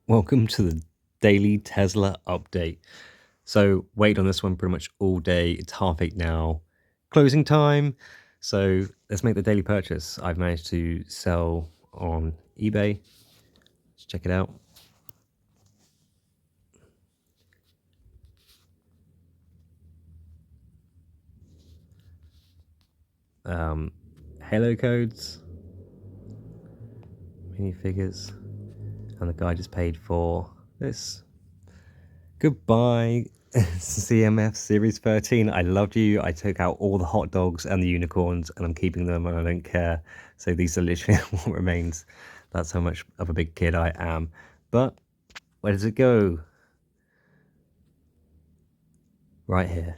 Welcome to the daily Tesla update. So wait on this one pretty much all day. It's 8:30 now, closing time. So let's make the daily purchase. I've managed to sell on eBay. Let's check it out. Halo codes, minifigures, and the guy just paid for this. Goodbye, CMF Series 13. I loved you. I took out all the hot dogs and the unicorns, and I'm keeping them, and I don't care. So these are literally what remains. That's how much of a big kid I am. But where does it go? Right here.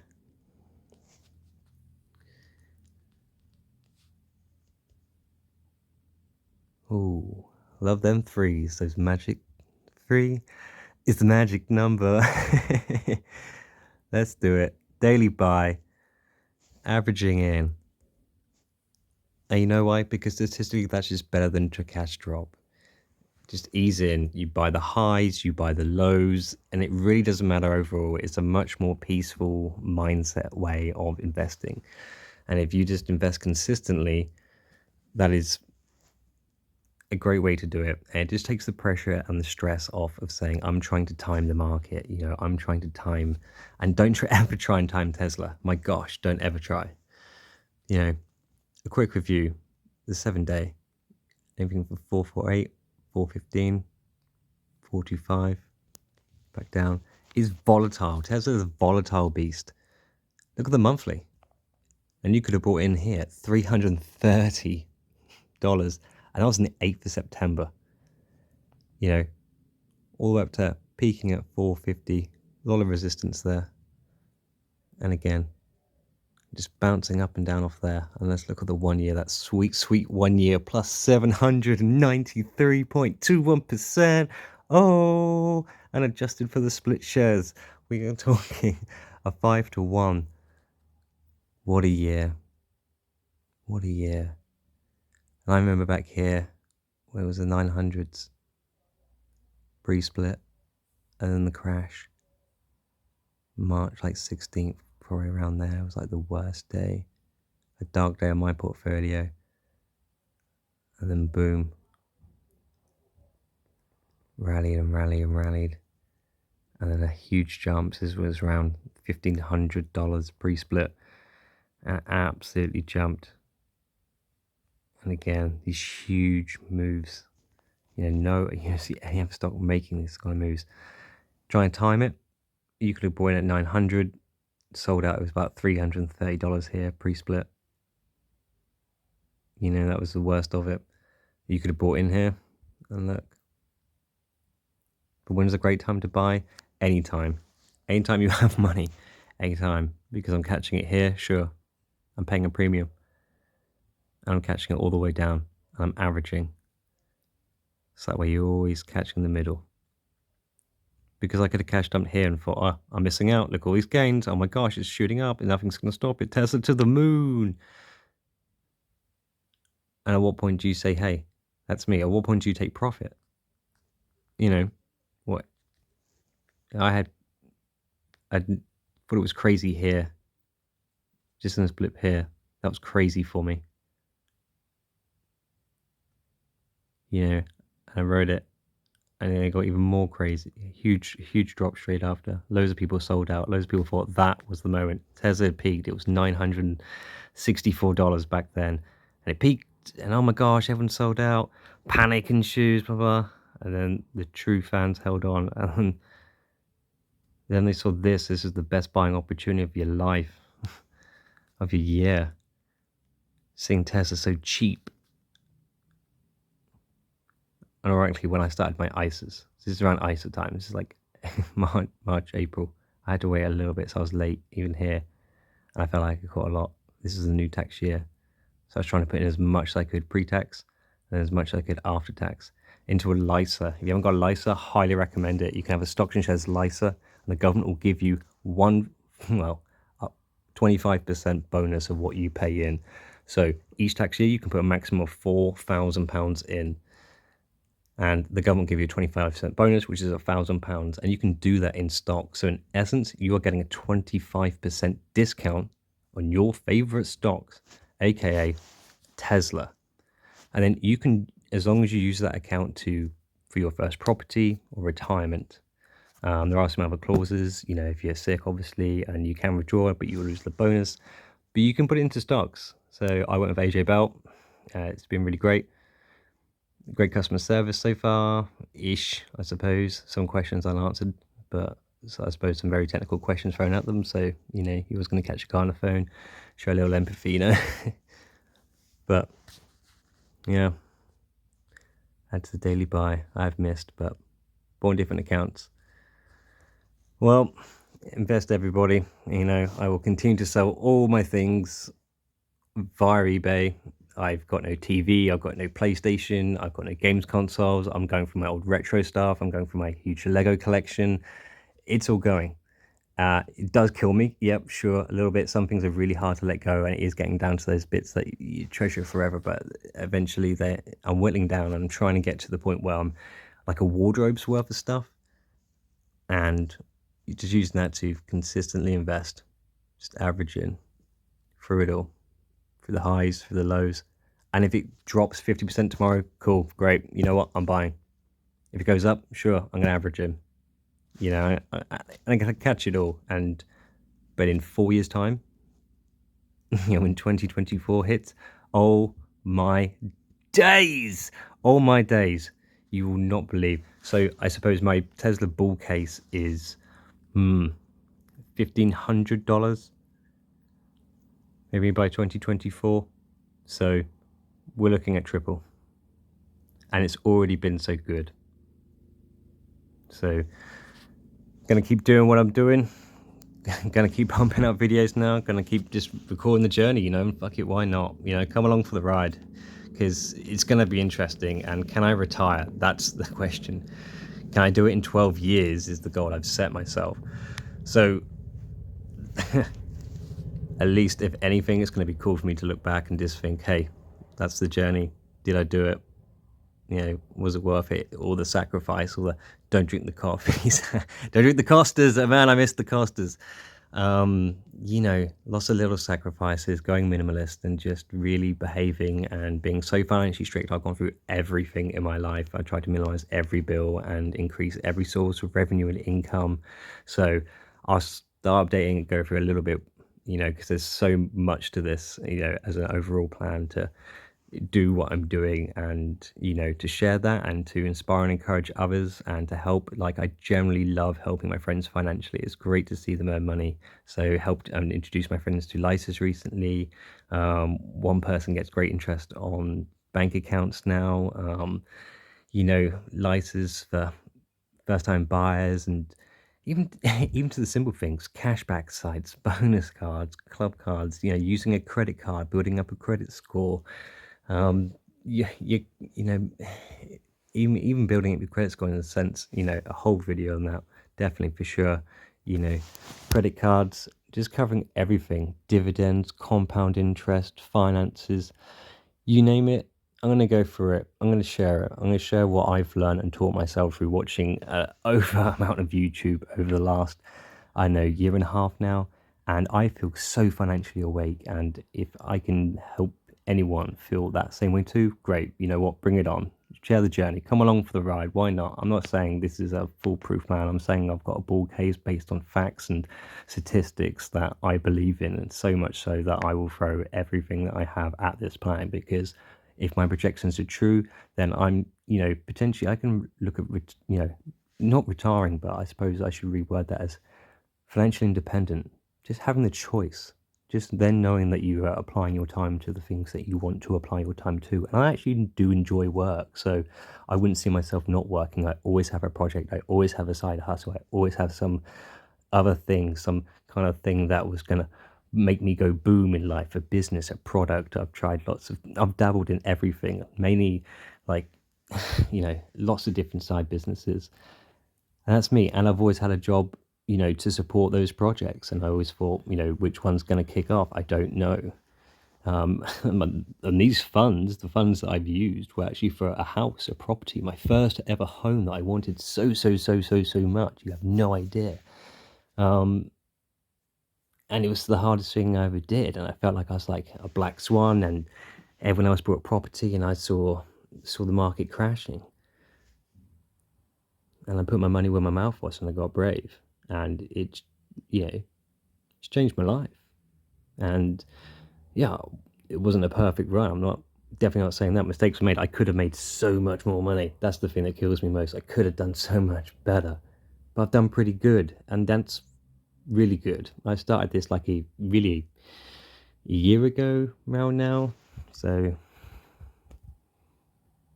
Ooh, love them threes. Those magic 3 is the magic number. Let's do it. Daily buy, averaging in. And you know why? Because statistically, that's just better than a cash drop. Just ease in. You buy the highs, you buy the lows, and it really doesn't matter overall. It's a much more peaceful mindset way of investing. And if you just invest consistently, that is a great way to do it. And it just takes the pressure and the stress off of saying, I'm trying to time the market. I'm trying to time, and don't ever try and time Tesla. My gosh, don't ever try. A quick review, the 7-day, anything from 448, 415, 425, back down, is volatile. Tesla is a volatile beast. Look at the monthly. And you could have bought in here at $330. And that was on the 8th of September. All the way up to peaking at 450. A lot of resistance there. And again, just bouncing up and down off there. And let's look at the 1 year. That sweet, sweet 1 year plus 793.21%. Oh, and adjusted for the split shares, we are talking a 5-to-1. What a year. What a year. And I remember back here, where it was the 900s, pre-split, and then the crash. March 16th, probably around there. It was like the worst day, a dark day on my portfolio. And then boom, rallied and rallied and rallied. And then a huge jump. This was around $1,500 pre-split. And absolutely jumped. And again, these huge moves. You see any other stock making these kind of moves. Try and time it. You could have bought in at 900, sold out. It was about $330 here, pre-split. That was the worst of it. You could have bought in here, and look. But when's a great time to buy? Anytime. Anytime you have money. Anytime. Because I'm catching it here, sure. I'm paying a premium. And I'm catching it all the way down. And I'm averaging. So that way you're always catching the middle. Because I could have cash dumped here and thought, oh, I'm missing out. Look, all these gains. Oh my gosh, it's shooting up and nothing's going to stop it. Tesla to the moon. And at what point do you say, hey, that's me? At what point do you take profit? What? I thought it was crazy here. Just in this blip here. That was crazy for me. And I wrote it. And then it got even more crazy. Huge drop straight after. Loads of people sold out. Loads of people thought that was the moment. Tesla had peaked. It was $964 back then. And it peaked. And oh my gosh, everyone sold out. Panic ensues, blah, blah. And then the true fans held on. And then they saw this. This is the best buying opportunity of your life. Of your year. Seeing Tesla so cheap. And ironically, when I started my ISAs, this is around ISA time. This is like March, April. I had to wait a little bit, so I was late even here. And I felt like I caught a lot. This is a new tax year. So I was trying to put in as much as I could pre-tax and as much as I could after tax into a LISA. If you haven't got a LISA, highly recommend it. You can have a stocks and shares LISA, and the government will give you 25% bonus of what you pay in. So each tax year, you can put a maximum of £4,000 in. and the government give you a 25% bonus, which is £1,000, and you can do that in stock. So in essence, you are getting a 25% discount on your favorite stocks, aka Tesla. And then you can, as long as you use that account for your first property or retirement. There are some other clauses, if you're sick, obviously, and you can withdraw it, but you will lose the bonus. But you can put it into stocks. So I went with AJ Belt. It's been really great. Great customer service so far-ish, I suppose. Some questions unanswered, but so I suppose some very technical questions thrown at them. So, he was going to catch a car on the phone, show a little empathy, But, yeah. Add to the daily buy. I've missed, but bought on different accounts. Well, invest everybody. I will continue to sell all my things via eBay. I've got no TV, I've got no PlayStation, I've got no games consoles. I'm going for my old retro stuff. I'm going for my huge Lego collection. It's all going. It does kill me. Yep, sure, a little bit. Some things are really hard to let go, and it is getting down to those bits that you treasure forever. But eventually, I'm whittling down. I'm trying to get to the point where I'm like a wardrobe's worth of stuff, and just using that to consistently invest, just averaging through it all, through the highs, through the lows. And if it drops 50% tomorrow, cool, great. You know what? I'm buying. If it goes up, sure, I'm going to average in. I'm going to catch it all. But in 4 years' time, when 2024 hits, oh my days, you will not believe. So I suppose my Tesla bull case is $1,500, maybe by 2024. So we're looking at triple, and it's already been so good. So gonna keep doing what I'm doing. Gonna keep pumping out videos now. Gonna keep just recording the journey. Fuck it, why not? Come along for the ride, because it's gonna be interesting. And can I retire? That's the question. Can I do it in 12 years? Is the goal I've set myself. So at least, if anything, it's going to be cool for me to look back and just think, hey, that's the journey. Did I do it? Was it worth it? All the sacrifice, all the don't drink the coffees, don't drink the Costas. Man, I missed the Costas. Lots of little sacrifices, going minimalist and just really behaving and being so financially strict. I've gone through everything in my life. I tried to minimize every bill and increase every source of revenue and income. So I'll start updating and go through a little bit, because there's so much to this, as an overall plan to do what I'm doing and, to share that and to inspire and encourage others and to help. Like, I generally love helping my friends financially. It's great to see them earn money. So helped introduce my friends to Lysis recently. One person gets great interest on bank accounts now. Lysis for first time buyers, and even even to the simple things, cashback sites, bonus cards, club cards, using a credit card, building up a credit score. Even building up your credit score in a sense, a whole video on that, definitely for sure. Credit cards, just covering everything, dividends, compound interest, finances, you name it. I'm going to go through it. I'm going to share it. I'm going to share what I've learned and taught myself through watching over amount of YouTube over the last, year and a half now. And I feel so financially awake. And if I can help anyone feel that same way too, great. You know what? Bring it on. Share the journey. Come along for the ride. Why not? I'm not saying this is a foolproof plan. I'm saying I've got a bull case based on facts and statistics that I believe in, and so much so that I will throw everything that I have at this plan, because if my projections are true, then I'm, potentially I can look at, not retiring, but I suppose I should reword that as financially independent, just having the choice. Just then knowing that you are applying your time to the things that you want to apply your time to. And I actually do enjoy work. So I wouldn't see myself not working. I always have a project. I always have a side hustle. I always have some other thing, some kind of thing that was going to make me go boom in life, a business, a product. I've dabbled in everything, mainly like, lots of different side businesses. And that's me. And I've always had a job, to support those projects. And I always thought, which one's going to kick off? I don't know. And these funds, the funds that I've used, were actually for a house, a property, my first ever home that I wanted so much. You have no idea. And it was the hardest thing I ever did, and I felt like I was like a black swan, and everyone else bought property, and I saw the market crashing, and I put my money where my mouth was, and I got brave, and it's changed my life. And yeah, it wasn't a perfect run. I'm not definitely not saying that mistakes were made. I could have made so much more money. That's the thing that kills me most. I could have done so much better, but I've done pretty good, and that's really good. I started this like a year ago now. So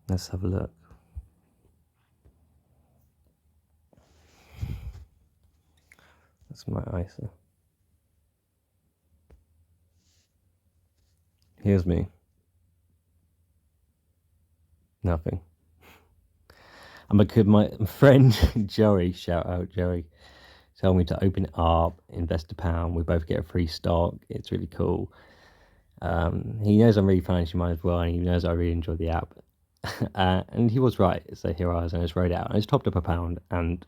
let's have a look. That's my ISA. Here's me. Nothing. My friend Joey, shout out Joey, told me to open it up, invest £1. We both get a free stock. It's really cool. He knows I'm really financially minded as well, and he knows I really enjoy the app. And he was right. So here I was, and I just wrote it out. I just topped up £1, and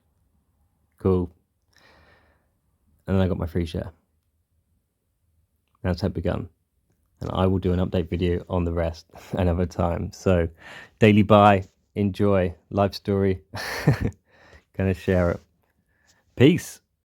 cool. And then I got my free share. That's how it begun. And I will do an update video on the rest another time. So, daily buy, enjoy, life story. Gonna share it. Peace.